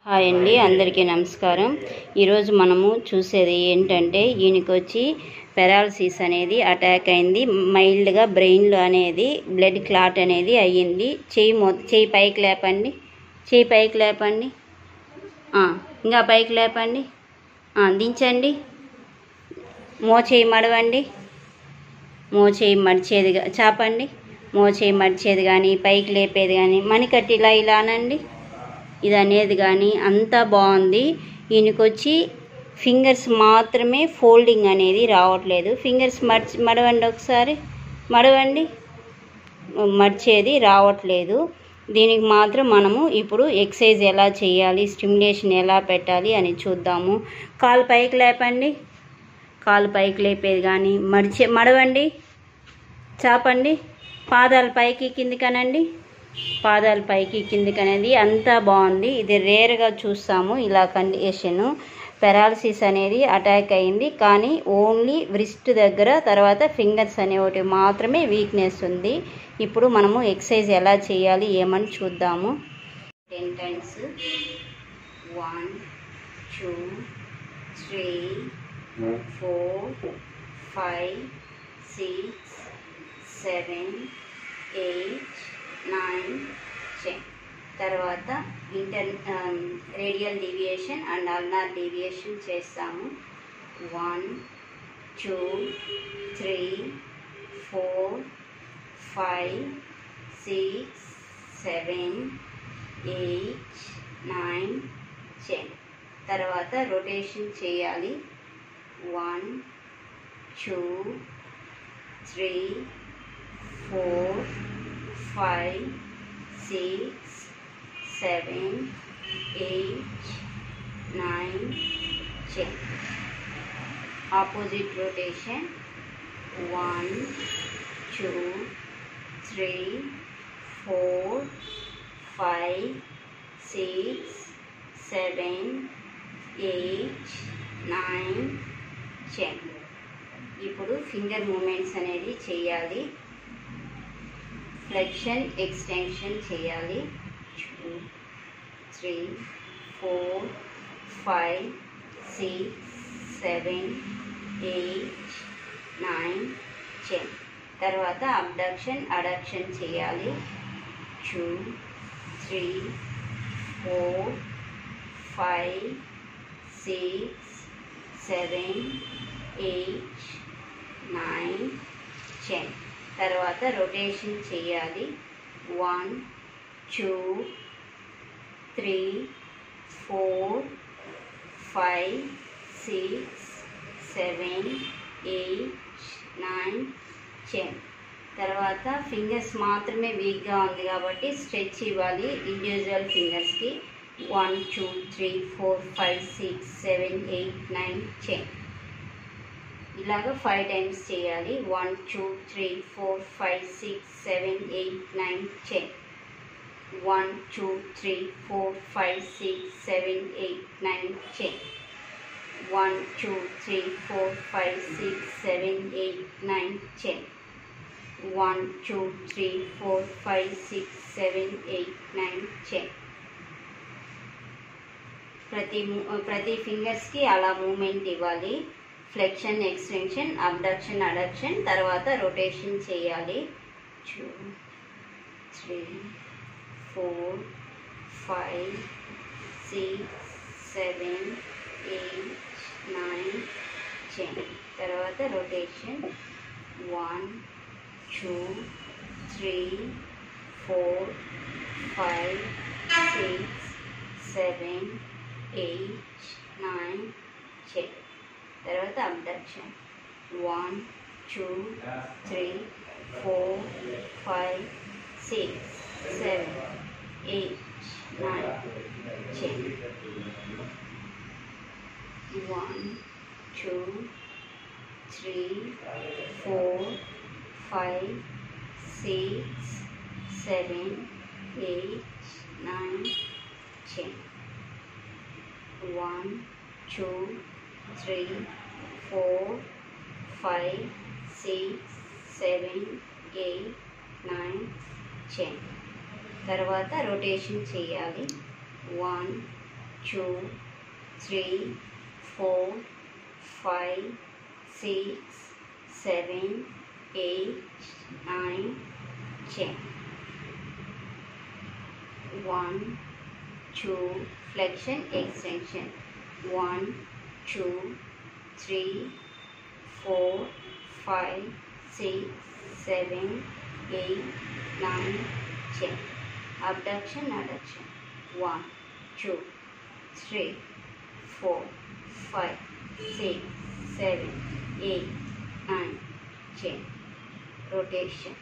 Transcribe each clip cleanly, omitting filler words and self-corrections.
Hi అండి, అందరికీ నమస్కారం. ఈరోజు మనము చూసేది ఏంటంటే ఈయనకొచ్చి పెరాలసిస్ అనేది అటాక్ అయింది. మైల్డ్గా బ్రెయిన్లో అనేది బ్లడ్ క్లాట్ అనేది అయ్యింది. చెయ్యి పైకి లేపండి, చెయ్యి పైకి లేపండి, ఇంకా పైకి లేపండి, దించండి, మోచేయి మడవండి, మోచేయి మడిచేదిగా చాపండి, మోచేయి మడిచేది కానీ పైకి లేపేది కానీ మణికట్టి ఇలా అనండి, ఇది అనేది కానీ అంతా బాగుంది. ఈయనకొచ్చి ఫింగర్స్ మాత్రమే ఫోల్డింగ్ అనేది రావట్లేదు. ఫింగర్స్ మడవండి, ఒకసారి మడవండి, మడిచేది రావట్లేదు. దీనికి మాత్రం మనము ఇప్పుడు ఎక్సర్సైజ్ ఎలా చేయాలి, స్టిమ్యులేషన్ ఎలా పెట్టాలి అని చూద్దాము. కాలు పైకి లేపండి, కాలు పైకి లేపేది కానీ మడవండి, చాపండి, పాదాలు పైకి కిందికనండి, పాదాలు పైకి కిందికి అనేది అంతా బాగుంది. ఇది రేర్గా చూస్తాము ఇలా కండిషను. పెరాలసిస్ అనేది అటాక్ అయింది, కానీ ఓన్లీ వ్రిస్ట్ దగ్గర, తర్వాత ఫింగర్స్ అనేవి మాత్రమే వీక్నెస్ ఉంది. ఇప్పుడు మనము ఎక్సర్సైజ్ ఎలా చేయాలి ఏమని చూద్దాము. 10 times 1 2 3 4 5 6 7 8 9 10. తర్వాత radial deviation and ulnar deviation చేస్తాము. 1 2 3 4 5 6 7 8 9 10. తర్వాత రొటేషన్ చేయాలి. 1 2 3 4 5 6 7 8 9 10. Opposite rotation. 1 2 3 4 5 6 7 8 9 10. ఇప్పుడు ఫింగర్ మూమెంట్స్ అనేది చేయాలి. ఫ్లెక్షన్ ఎక్స్టెన్షన్ చేయాలి. 2 3 4 5 6 7 8 9 10. తర్వాత అబ్డక్షన్ అడక్షన్ చేయాలి. 2 3 4 5 6 7 8 9 10. తర్వాత రొటేషన్ చేయాలి. 1 2 3 4 5 6 7 8 9 10. తర్వాత ఫింగర్స్ మాత్రమే వీక్గా ఉంది కాబట్టి స్ట్రెచ్ ఇవ్వాలి ఇండివిజువల్ ఫింగర్స్కి. 1 2 3 4 5 6 7 8 9 10. ఇలాగ 5 times చేయాలి. 1 2 3 4 5 6 7 8 9 10. 1 2 3 4 5 6 7 8 9 10. 1 2 3 4 5 6 7 8 9 10. 1 2 3 4 5 6 7 8 9 10. ప్రతి ఫింగర్స్కి అలా మూమెంట్ ఇవ్వాలి. ఫ్లెక్షన్ ఎక్స్టెన్షన్, అబ్డక్షన్ అడక్షన్, తర్వాత రొటేషన్ చేయాలి. 2 3 4 5 6 7 8 9 10. తర్వాత రొటేషన్. 1 2 3 4 5 6 7 8 9 10. తర్వాత అబ్డక్షన్. 1 2 3 4 5 6 7 8 9 10. 1 2 3 4 5 6 7 8 9 10. 1 2 3 4 5 6 7 8 9 10. తర్వాత రొటేషన్ చేయాలి. 1 2, 3, 4, 5, 6, 7, 8, 9, 10. 1, 2, flexion, extension. 1, 2, 3, 4, 5, 6, 7, 8, 9, 10. Abduction, adduction. 1, 2, 3, 4, 5, 6, 7, 8, 9, 10. Rotation.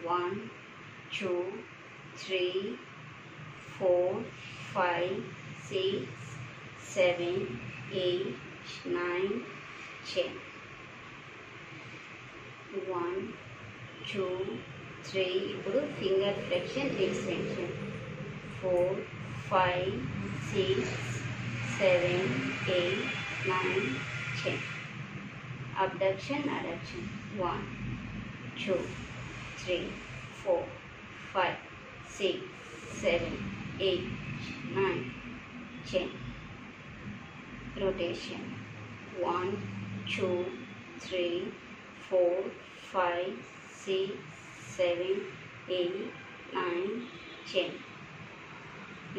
1, 2, 3, 4, 5, 6, 7, 8, 9, 10. 1, 2, 3. ఇప్పుడు finger flexion, extension. 4, 5, 6, 7, 8, 9, 10. Abduction, adduction. 1, 2, 3, 4, 5, 6, 7, 8, 9, 10. Rotation. 1, 2, 3, 4, 5, 6, 7, 8, 9, 10.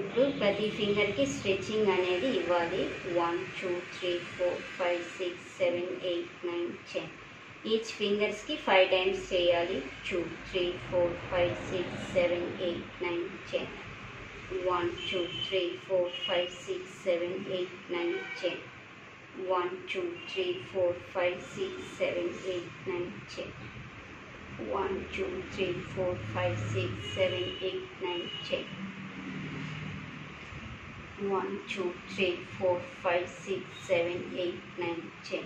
ఇప్పుడు ప్రతి ఫింగర్కి స్ట్రెచ్చింగ్ అనేది ఇవ్వాలి. 1, 2, 3, 4, 5, 6, 7, 8, 9, 10. ఈచ్ ఫింగర్స్కి 5 టైమ్స్ చేయాలి. 2, 3, 4, 5, 6, 7, 8, 9, 10. 1, 2, 3, 4, 5, 6, 7, 8, 9, 10. 1, 2, 3, 4, 5, 6, 7, 8, 9, 10. 1, 2, 3, 4, 5, 6, 7, 8, 9, 10. 1, 2, 3, 4, 5, 6, 7, 8, 9, 10.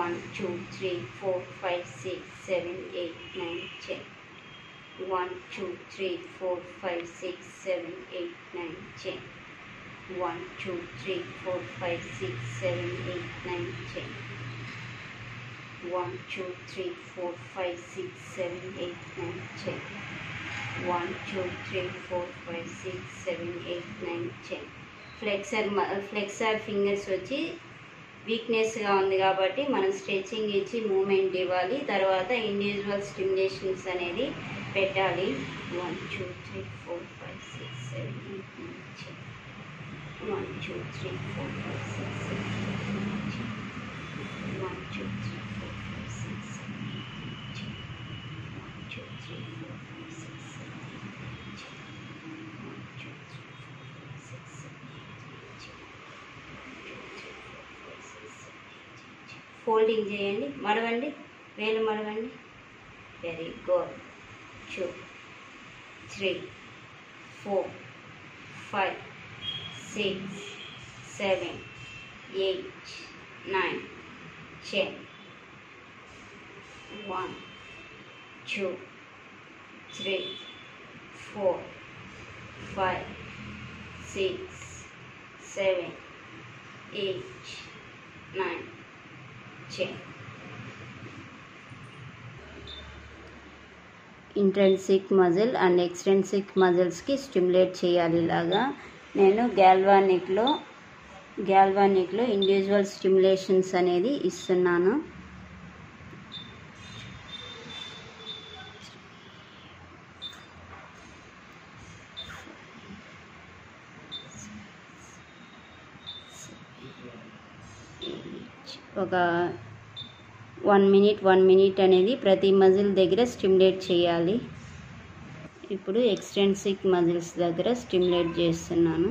1, 2, 3, 4, 5, 6, 7, 8, 9, 10. 1, 2, 3, 4, 5, 6, 7, 8, 9, 10. 1, 2, 3, 4, 5, 6, 7, 8, 9, 10. 1, 2, 3, 4, 5, 6, 7, 8, 9, 10. 1, 2, 3, 4, 5, 6, 7, 8, 9, 10. ఫ్లెక్సర్ ఫింగర్స్ వచ్చి వీక్నెస్గా ఉంది కాబట్టి మనం స్ట్రెచింగ్ ఇచ్చి మూమెంట్ ఇవ్వాలి. తర్వాత ఇండివిజువల్ స్టిమ్యులేషన్స్ అనేది పెట్టాలి. 1, 2, 3, 4, 5, 6, 7, 8, 9, 10. 1, 2, 3, 4, 5, 6, 7, 8, 9, 10. 1, 2, 3, 4, 5, 6, 7, 8, 9, 10. 1, 2, 3, 4, 5, 6, 7, 8, 9, 10. 1, 2, 3, 4, 5, 6, 7, 8, 9, 10. 1, 2, 3, 4, 5, 6, 7, 8, 9, 10. ఫోల్డింగ్ చేయండి, మడవండి, వేలు మడవండి. Very good. 2, 3, 4, 5, 6, 7, 8, 9, 10. 1, 2, 3, 4, 5, 6, 7, 8, 9, 10. Intrinsic muscle and extrinsic మజిల్స్కి స్టిమ్యులేట్ చేయాలి. ఇలాగా నేను గ్యాల్వానిక్లో ఇండివిజువల్ స్టిమ్యులేషన్స్ అనేది ఇస్తున్నాను. ఒక 1 మినిట్ అనేది ప్రతి మజిల్ దగ్గర స్టిమ్యులేట్ చేయాలి. ఇప్పుడు ఎక్స్ట్రెన్సిక్ మజిల్స్ దగ్గర స్టిమ్యులేట్ చేస్తున్నాను.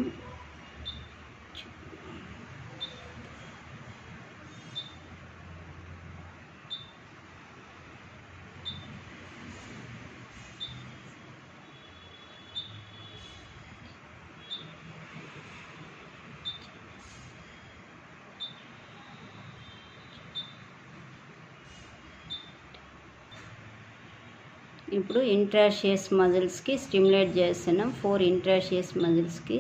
ఇప్పుడు ఇంట్రాషియస్ మజిల్స్కి స్టిమ్యులేట్ చేస్తున్నాం. 4 ఇంట్రాషియస్ మజిల్స్కి.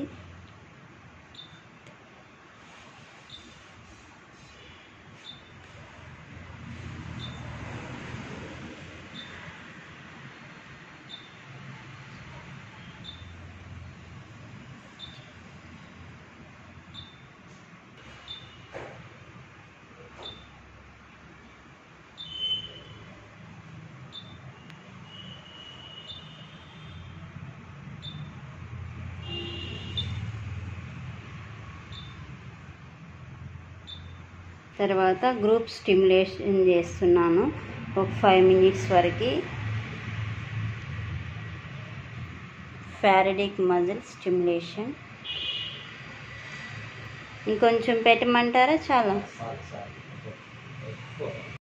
తర్వాత గ్రూప్ స్టిమ్యులేషన్ చేస్తున్నాను ఒక 5 minutes వరకు. ఫారడిక్ మజిల్ స్టిమ్యులేషన్. ఇంకొంచెం పెట్టమంటారా? చాలా